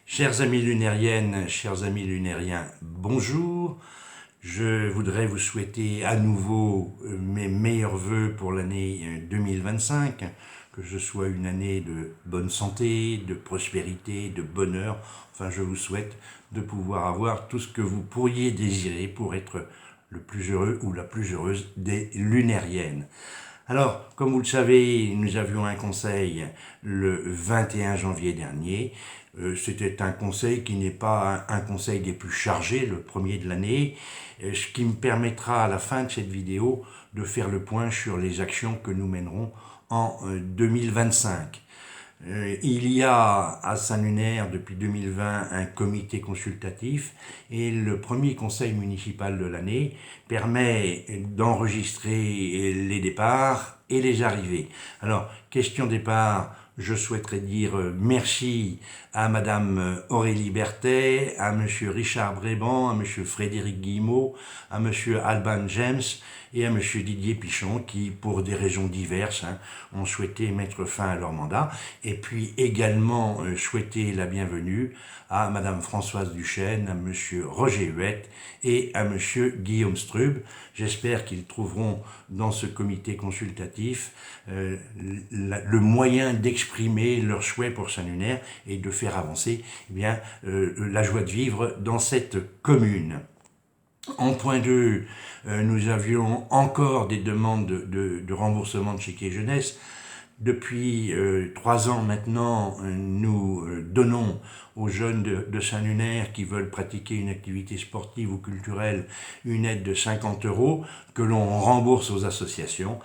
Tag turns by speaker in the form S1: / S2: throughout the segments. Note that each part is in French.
S1: Chers amis lunériennes, chers amis lunériens, bonjour. Je voudrais vous souhaiter à nouveau mes meilleurs vœux pour l'année 2025, que ce soit une année de bonne santé, de prospérité, de bonheur. Enfin, je vous souhaite de pouvoir avoir tout ce que vous pourriez désirer pour être le plus heureux ou la plus heureuse des lunériennes. Alors, comme vous le savez, nous avions un conseil le 21 janvier dernier. C'était un conseil qui n'est pas un conseil des plus chargés, le premier de l'année, ce qui me permettra à la fin de cette vidéo de faire le point sur les actions que nous mènerons en 2025. Il y a à Saint-Lunaire depuis 2020 un comité consultatif et le premier conseil municipal de l'année permet d'enregistrer les départs et les arrivées. Alors, question départ, je souhaiterais dire merci à Madame Aurélie Berthet, à Monsieur Richard Bréban, à Monsieur Frédéric Guillemot, à Monsieur Alban James et à Monsieur Didier Pichon qui, pour des raisons diverses, ont souhaité mettre fin à leur mandat. Et puis également souhaiter la bienvenue à Madame Françoise Duchesne, à Monsieur Roger Huette et à Monsieur Guillaume Strub. J'espère qu'ils trouveront dans ce comité consultatif le moyen d'exprimer leurs souhaits pour Saint-Lunaire et de faire avancer la joie de vivre dans cette commune. En point 2, nous avions encore des demandes de remboursement de chéquier jeunesse. Depuis 3 ans maintenant, nous donnons aux jeunes de Saint-Lunaire qui veulent pratiquer une activité sportive ou culturelle une aide de 50 € que l'on rembourse aux associations.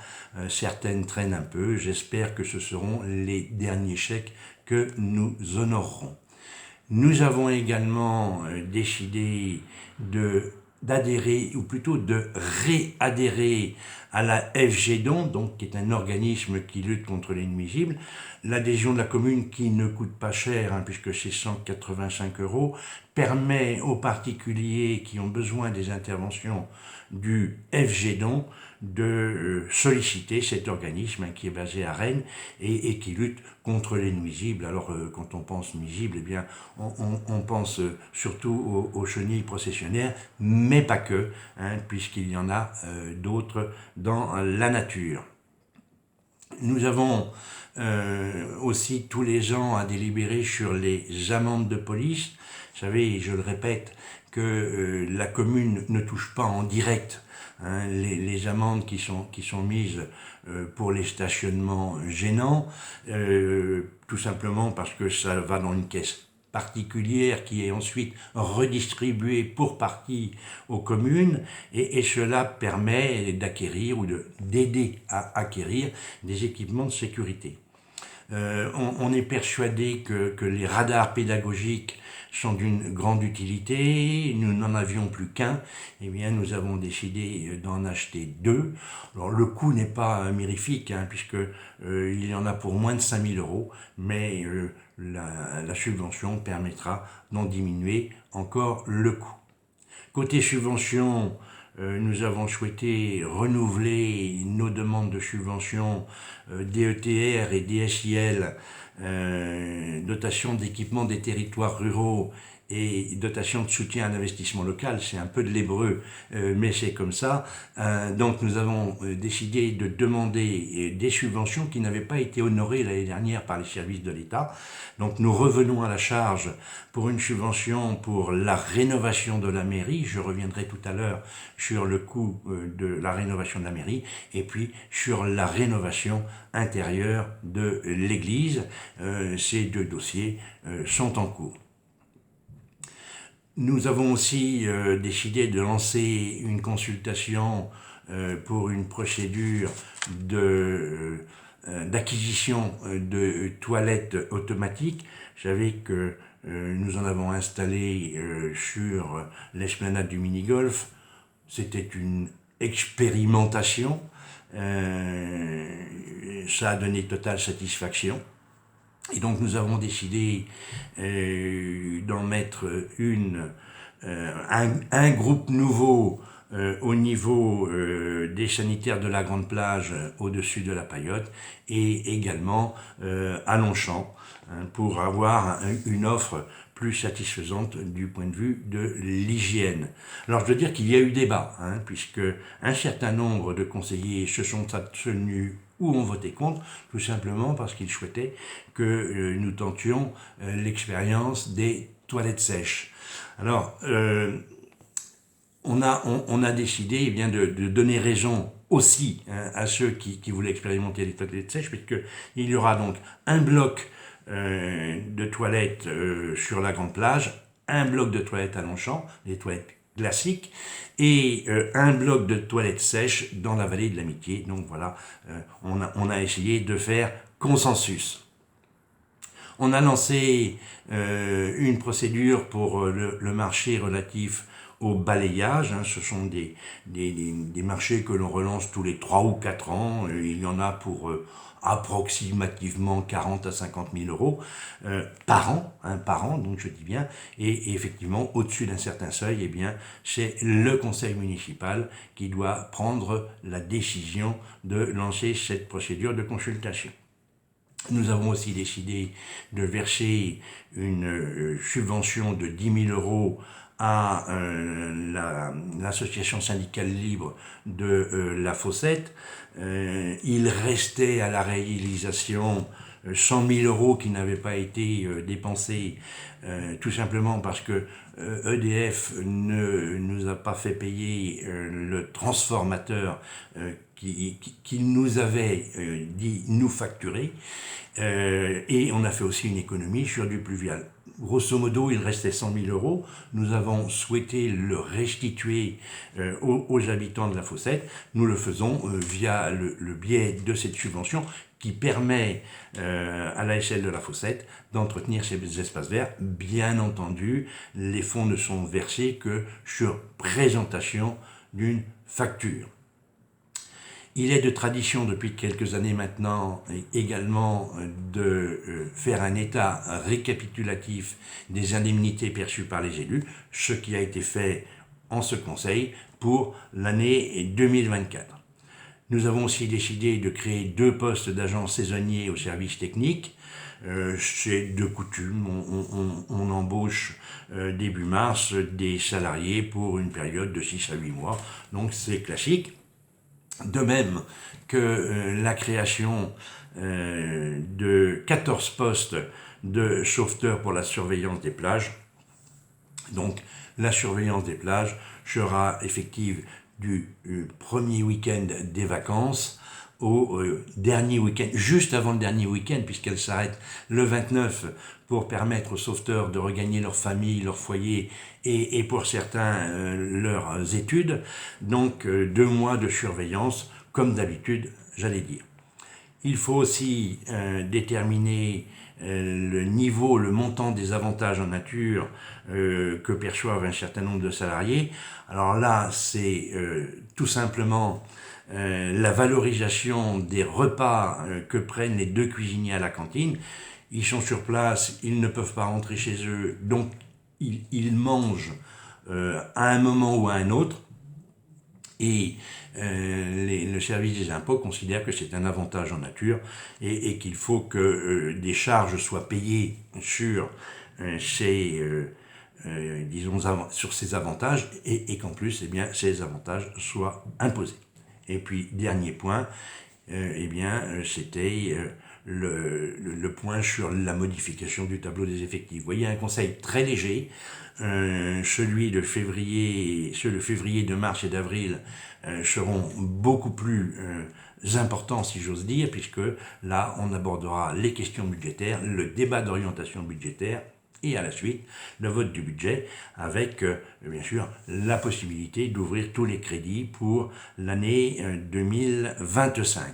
S1: Certaines traînent un peu, j'espère que ce seront les derniers chèques que nous honorerons. Nous avons également décidé d'adhérer, ou plutôt de réadhérer à la FGDON, donc qui est un organisme qui lutte contre les nuisibles. L'adhésion de la commune, qui ne coûte pas cher, puisque c'est 185 €, permet aux particuliers qui ont besoin des interventions du FGDON de solliciter cet organisme qui est basé à Rennes et qui lutte contre les nuisibles. Alors quand on pense nuisibles, eh bien on pense surtout aux chenilles processionnaires, mais pas que, puisqu'il y en a d'autres dans la nature. Nous avons aussi tous les ans à délibérer sur les amendes de police. Vous savez, je le répète, que la commune ne touche pas en direct les amendes qui sont mises pour les stationnements gênants, tout simplement parce que ça va dans une caisse particulière qui est ensuite redistribuée pour partie aux communes et cela permet d'acquérir ou d'aider à acquérir des équipements de sécurité. On est persuadé que les radars pédagogiques sont d'une grande utilité. Nous n'en avions plus qu'un. Eh bien, nous avons décidé d'en acheter 2. Alors, le coût n'est pas mirifique, puisque il y en a pour moins de 5 000 €, mais la subvention permettra d'en diminuer encore le coût. Côté subvention, nous avons souhaité renouveler nos demandes de subvention DETR et DSIL, dotation d'équipement des territoires ruraux et dotation de soutien à l'investissement local. C'est un peu de l'hébreu, mais c'est comme ça. Donc nous avons décidé de demander des subventions qui n'avaient pas été honorées l'année dernière par les services de l'État. Donc nous revenons à la charge pour une subvention pour la rénovation de la mairie. Je reviendrai tout à l'heure sur le coût de la rénovation de la mairie et puis sur la rénovation intérieure de l'église. Ces 2 dossiers sont en cours. Nous avons aussi décidé de lancer une consultation pour une procédure d'acquisition de toilettes automatiques. Vous savez que nous en avons installé sur l'esplanade du mini-golf. C'était une expérimentation. Ça a donné totale satisfaction. Et donc nous avons décidé d'en mettre un groupe nouveau au niveau des sanitaires de la Grande Plage au-dessus de la Paillote et également à Longchamp pour avoir une offre plus satisfaisante du point de vue de l'hygiène. Alors je dois dire qu'il y a eu débat, puisque un certain nombre de conseillers se sont abstenus ou ont voté contre, tout simplement parce qu'ils souhaitaient que nous tentions l'expérience des toilettes sèches. Alors, on a décidé eh bien, de donner raison aussi à ceux qui voulaient expérimenter les toilettes sèches, puisqu'il y aura donc un bloc de toilettes sur la grande plage, un bloc de toilettes à Longchamp, les toilettes classiques, et un bloc de toilettes sèches dans la vallée de l'Amitié. Donc voilà, on a essayé de faire consensus. On a lancé une procédure pour le marché relatif au balayage. Ce sont des marchés que l'on relance tous les 3 ou 4 ans. Il y en a pour approximativement 40 à 50 000 euros par an, donc je dis bien. Et effectivement, au-dessus d'un certain seuil, eh bien, c'est le conseil municipal qui doit prendre la décision de lancer cette procédure de consultation. Nous avons aussi décidé de verser une subvention de 10 000 euros à l'association syndicale libre de La Fossette. Il restait à la réalisation 100 000 euros qui n'avaient pas été dépensés, tout simplement parce que EDF ne nous a pas fait payer le transformateur qu'il nous avait dit nous facturer, et on a fait aussi une économie sur du pluvial. Grosso modo, il restait 100 000 euros. Nous avons souhaité le restituer aux habitants de La Fossette. Nous le faisons via le biais de cette subvention qui permet à l'ASL de La Fossette d'entretenir ces espaces verts. Bien entendu, les fonds ne sont versés que sur présentation d'une facture. Il est de tradition depuis quelques années maintenant également de faire un état récapitulatif des indemnités perçues par les élus, ce qui a été fait en ce conseil pour l'année 2024. Nous avons aussi décidé de créer 2 postes d'agents saisonniers au service technique. C'est de coutume, on embauche début mars des salariés pour une période de 6 à 8 mois, donc c'est classique. De même que la création de 14 postes de sauveteurs pour la surveillance des plages. Donc la surveillance des plages sera effective du premier week-end des vacances au dernier week-end, juste avant le dernier week-end, puisqu'elle s'arrête le 29 pour permettre aux sauveteurs de regagner leur famille, leur foyer et pour certains leurs études. Donc 2 mois de surveillance, comme d'habitude, j'allais dire. Il faut aussi déterminer le niveau, le montant des avantages en nature que perçoivent un certain nombre de salariés. Alors là, c'est tout simplement la valorisation des repas que prennent les 2 cuisiniers à la cantine. Ils sont sur place, ils ne peuvent pas rentrer chez eux, donc ils mangent à un moment ou à un autre. Et le service des impôts considère que c'est un avantage en nature et qu'il faut que des charges soient payées sur sur ces avantages et qu'en plus, eh bien, ces avantages soient imposés. Et puis, dernier point, c'était le point sur la modification du tableau des effectifs. Vous voyez, un conseil très léger, ceux de février, de mars et d'avril seront beaucoup plus importants, si j'ose dire, puisque là, on abordera les questions budgétaires, le débat d'orientation budgétaire, et à la suite, le vote du budget, avec, bien sûr, la possibilité d'ouvrir tous les crédits pour l'année 2025.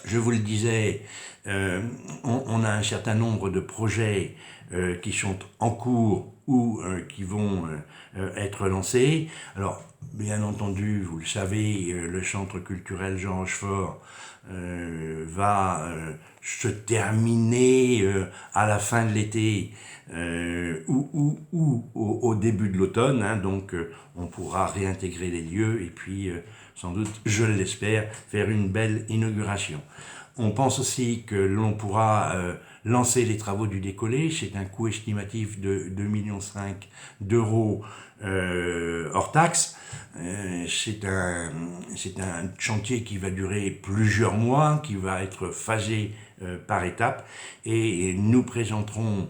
S1: Je vous le disais, on a un certain nombre de projets qui sont en cours ou qui vont être lancés. Alors, bien entendu, vous le savez, le centre culturel Jean Rochefort va se terminer à la fin de l'été ou au début de l'automne, donc on pourra réintégrer les lieux et puis sans doute, je l'espère, faire une belle inauguration. On pense aussi que l'on pourra lancer les travaux du décollé. C'est un coût estimatif de 2,5 millions d'euros hors taxe. C'est un chantier qui va durer plusieurs mois, qui va être phasé par étapes, et nous présenterons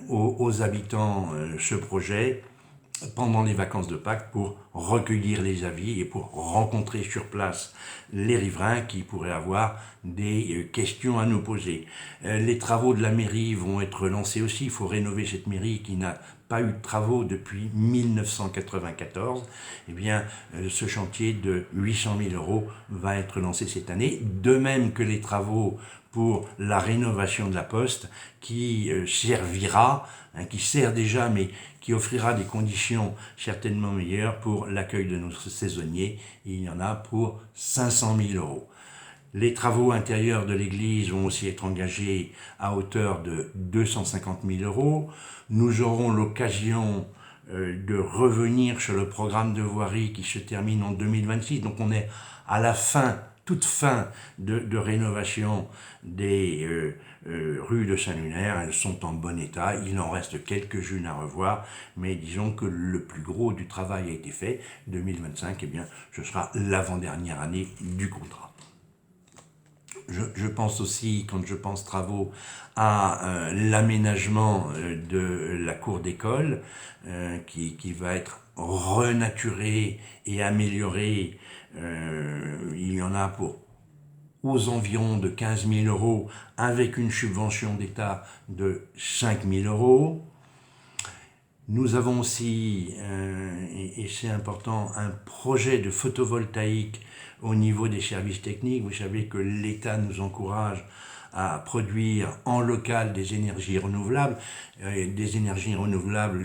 S1: aux habitants ce projet pendant les vacances de Pâques pour recueillir les avis et pour rencontrer sur place les riverains qui pourraient avoir des questions à nous poser. Les travaux de la mairie vont être lancés aussi. Il faut rénover cette mairie qui n'a pas eu de travaux depuis 1994. Eh bien, ce chantier de 800 000 euros va être lancé cette année, de même que les travaux pour la rénovation de la Poste qui servira, qui sert déjà, mais qui offrira des conditions certainement meilleures pour l'accueil de nos saisonniers. Il y en a pour 500 000 euros. Les travaux intérieurs de l'église vont aussi être engagés à hauteur de 250 000 euros. Nous aurons l'occasion de revenir sur le programme de voirie qui se termine en 2026. Donc on est à la fin, toute fin de rénovation des rues de Saint-Lunaire. Elles sont en bon état, il en reste quelques-unes à revoir, mais disons que le plus gros du travail a été fait. 2025, eh bien, ce sera l'avant-dernière année du contrat. Je pense aussi, quand je pense travaux, à l'aménagement de la cour d'école qui va être renaturée et améliorée. Il y en a pour aux environs de 15 000 euros avec une subvention d'État de 5 000 euros. Nous avons aussi, et c'est important, un projet de photovoltaïque au niveau des services techniques. Vous savez que l'État nous encourage à produire en local des énergies renouvelables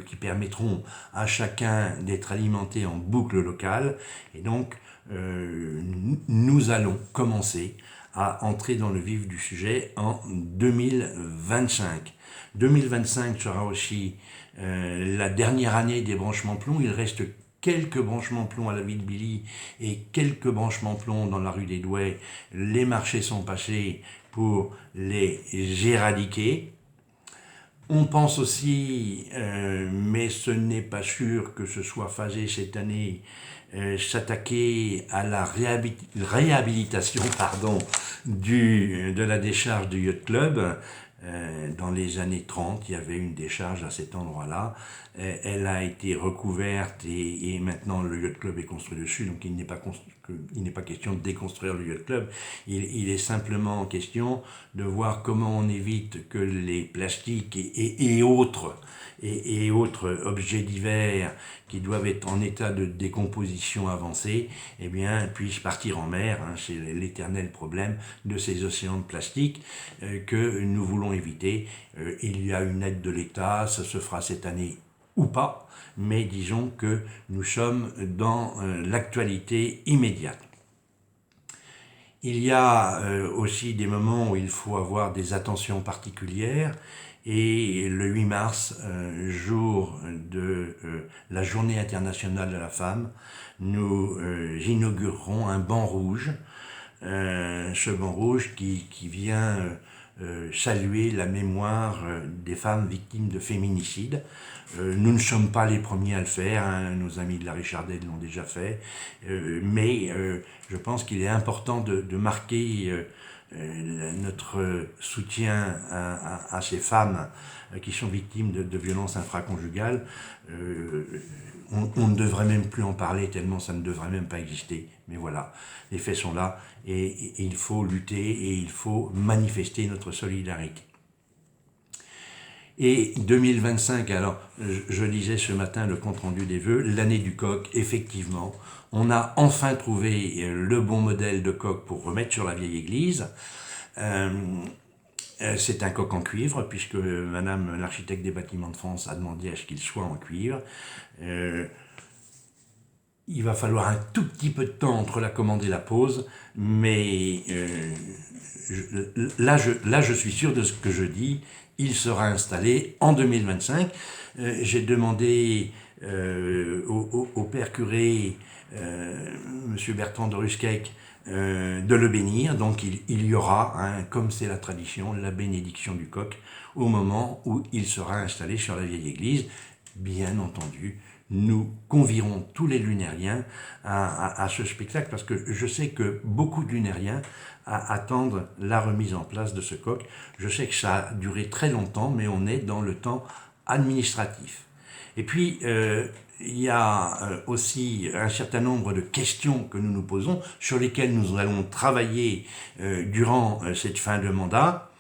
S1: qui permettront à chacun d'être alimenté en boucle locale. Et donc, nous allons commencer à entrer dans le vif du sujet en 2025. 2025 sera aussi la dernière année des branchements plomb. Il reste quelques branchements plomb à la ville de Billy et quelques branchements plomb dans la rue des Douais. Les marchés sont passés pour les éradiquer. On pense aussi, mais ce n'est pas sûr que ce soit phasé cette année, s'attaquer à la réhabilitation de la décharge du Yacht Club. Dans les années 30, il y avait une décharge à cet endroit-là. Elle a été recouverte et maintenant le Yacht Club est construit dessus, donc il n'est pas question de déconstruire le Yacht Club. Il est simplement question de voir comment on évite que les plastiques et autres objets divers qui doivent être en état de décomposition avancée, eh bien, puissent partir en mer. C'est l'éternel problème de ces océans de plastique que nous voulons éviter. Il y a une aide de l'État, ça se fera cette année ou pas, mais disons que nous sommes dans l'actualité immédiate. Il y a aussi des moments où il faut avoir des attentions particulières. Et le 8 mars, jour de la Journée internationale de la femme, nous inaugurerons un banc rouge. Ce banc rouge qui vient saluer la mémoire des femmes victimes de féminicide. Nous ne sommes pas les premiers à le faire, nos amis de la Richardaide l'ont déjà fait, mais je pense qu'il est important de marquer notre soutien à ces femmes qui sont victimes de violences intraconjugales. On ne devrait même plus en parler tellement ça ne devrait même pas exister. Mais voilà, les faits sont là et il faut lutter et il faut manifester notre solidarité. Et 2025, alors je lisais ce matin le compte-rendu des vœux, l'année du coq, effectivement, on a enfin trouvé le bon modèle de coq pour remettre sur la vieille église. C'est un coq en cuivre, puisque Madame l'architecte des bâtiments de France a demandé à ce qu'il soit en cuivre. Il va falloir un tout petit peu de temps entre la commande et la pose, mais là je suis sûr de ce que je dis. Il sera installé en 2025. J'ai demandé au père curé, M. Bertrand de Rusquec, de le bénir. Donc il y aura, comme c'est la tradition, la bénédiction du coq au moment où il sera installé sur la vieille église. Bien entendu, nous convierons tous les lunériens à ce spectacle, parce que je sais que beaucoup de lunériens attendent la remise en place de ce coq. Je sais que ça a duré très longtemps, mais on est dans le temps administratif. Et puis, il y a aussi un certain nombre de questions que nous nous posons, sur lesquelles nous allons travailler durant cette fin de mandat.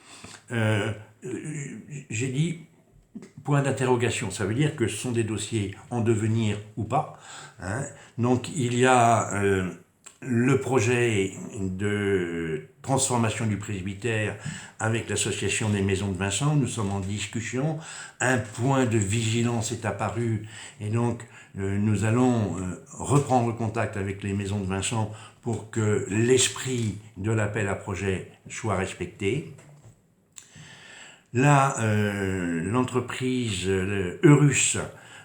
S1: J'ai dit point d'interrogation, ça veut dire que ce sont des dossiers en devenir ou pas. Donc il y a le projet de transformation du presbytère avec l'association des maisons de Vincent. Nous sommes en discussion. Un point de vigilance est apparu et donc nous allons reprendre contact avec les maisons de Vincent pour que l'esprit de l'appel à projet soit respecté. Là, l'entreprise Eurus,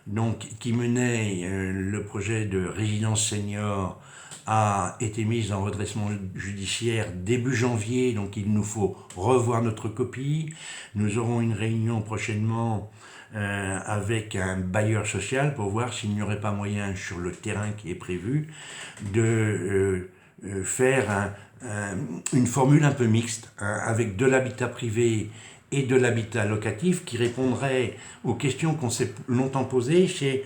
S1: donc, qui menait le projet de résidence senior, a été mise en redressement judiciaire début janvier, donc il nous faut revoir notre copie. Nous aurons une réunion prochainement avec un bailleur social pour voir s'il n'y aurait pas moyen, sur le terrain qui est prévu, de faire une formule un peu mixte, avec de l'habitat privé et de l'habitat locatif, qui répondrait aux questions qu'on s'est longtemps posées. C'est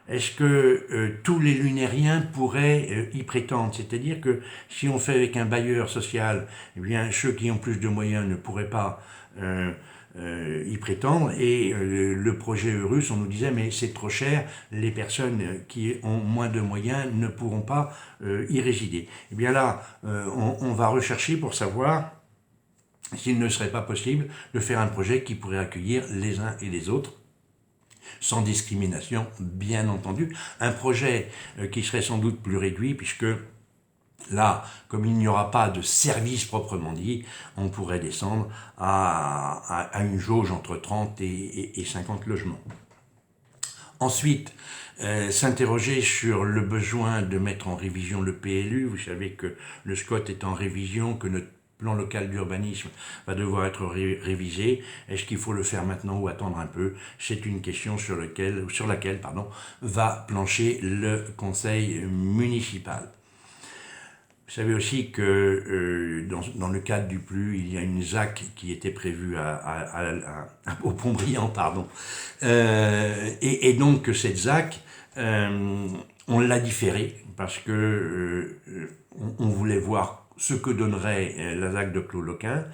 S1: est-ce que tous les lunériens pourraient y prétendre? C'est-à-dire que si on fait avec un bailleur social, eh bien ceux qui ont plus de moyens ne pourraient pas y prétendre, et le projet Eurus, on nous disait mais c'est trop cher, les personnes qui ont moins de moyens ne pourront pas y résider. Et bien là, on va rechercher pour savoir s'il ne serait pas possible de faire un projet qui pourrait accueillir les uns et les autres, sans discrimination, bien entendu. Un projet qui serait sans doute plus réduit, puisque là, comme il n'y aura pas de service proprement dit, on pourrait descendre à une jauge entre 30 et 50 logements. Ensuite, s'interroger sur le besoin de mettre en révision le PLU. Vous savez que le SCOT est en révision, que notre plan local d'urbanisme va devoir être révisé. Est-ce qu'il faut le faire maintenant ou attendre un peu? C'est une question sur laquelle va plancher le conseil municipal. Vous savez aussi que dans le cadre du PLU, il y a une ZAC qui était prévue au Pont-Brillant, et donc cette ZAC, on l'a différée parce que on voulait voir ce que donnerait la ZAC de Clos-Loquin.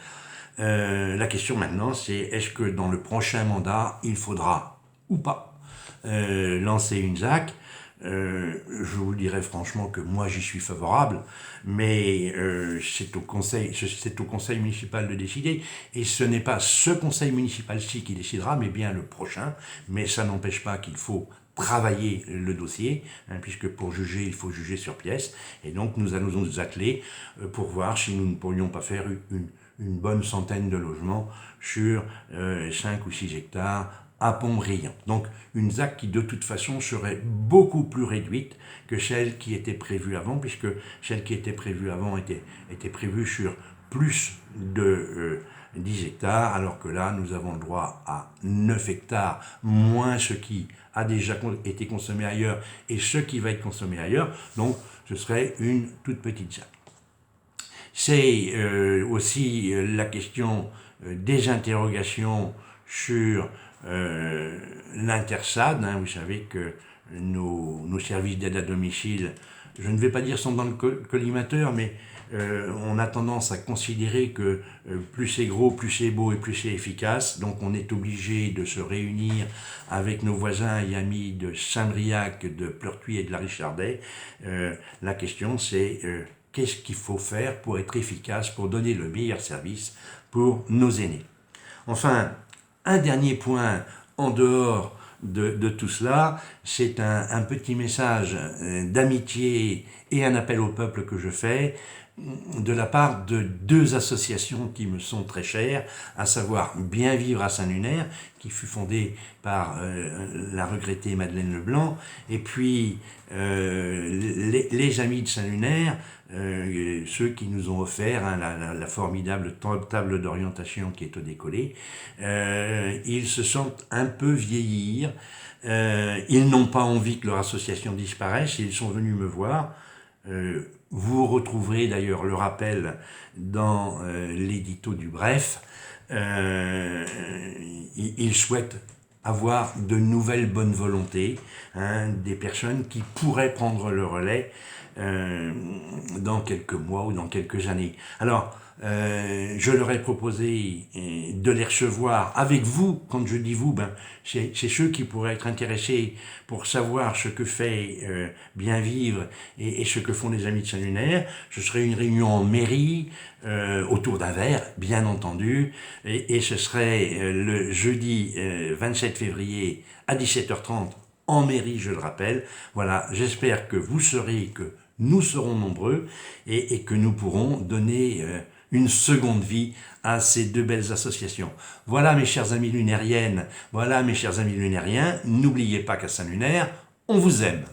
S1: La question maintenant, c'est est-ce que dans le prochain mandat, il faudra ou pas lancer une ZAC? Je vous dirais franchement que moi j'y suis favorable, mais c'est au conseil municipal de décider, et ce n'est pas ce conseil municipal-ci qui décidera, mais bien le prochain. Mais ça n'empêche pas qu'il faut travailler le dossier, puisque pour juger, il faut juger sur pièce, et donc nous allons nous atteler pour voir si nous ne pourrions pas faire une bonne centaine de logements sur 5 ou 6 hectares à Pont-Brillant. Donc une ZAC qui de toute façon serait beaucoup plus réduite que celle qui était prévue avant, puisque celle qui était prévue avant était prévue sur plus de 10 hectares, alors que là nous avons le droit à 9 hectares, moins ce qui a déjà été consommé ailleurs et ce qui va être consommé ailleurs, donc ce serait une toute petite ZAC. C'est aussi la question des interrogations sur l'Intersad. Vous savez que nos services d'aide à domicile, je ne vais pas dire sont dans le collimateur, mais on a tendance à considérer que plus c'est gros, plus c'est beau et plus c'est efficace. Donc on est obligé de se réunir avec nos voisins et amis de Saint-Briac, de Pleurtuis et de la Richardaie. La question c'est qu'est-ce qu'il faut faire pour être efficace, pour donner le meilleur service pour nos aînés. Enfin, un dernier point en dehors de tout cela, c'est un petit message d'amitié et un appel au peuple que je fais. de la part de deux associations qui me sont très chères, à savoir Bien Vivre à Saint-Lunaire, qui fut fondée par la regrettée Madeleine Leblanc, et puis les Amis de Saint-Lunaire, ceux qui nous ont offert la formidable table d'orientation qui est au décollé. Ils se sentent un peu vieillir, ils n'ont pas envie que leur association disparaisse, et ils sont venus me voir. Vous retrouverez d'ailleurs le rappel dans l'édito du Bref. Ils souhaitent avoir de nouvelles bonnes volontés, hein, des personnes qui pourraient prendre le relais dans quelques mois ou dans quelques années. Alors, je leur ai proposé de les recevoir avec vous. Quand je dis vous, c'est ceux qui pourraient être intéressés pour savoir ce que fait Bien Vivre et ce que font les Amis de Saint-Lunaire. Ce serait une réunion en mairie, autour d'un verre, bien entendu, et ce serait le jeudi 27 février à 17h30 en mairie, je le rappelle. Voilà, j'espère que vous serez, que nous serons nombreux et que nous pourrons donner une seconde vie à ces deux belles associations. Voilà mes chers amis lunériennes, voilà mes chers amis lunériens, n'oubliez pas qu'à Saint-Lunaire, on vous aime.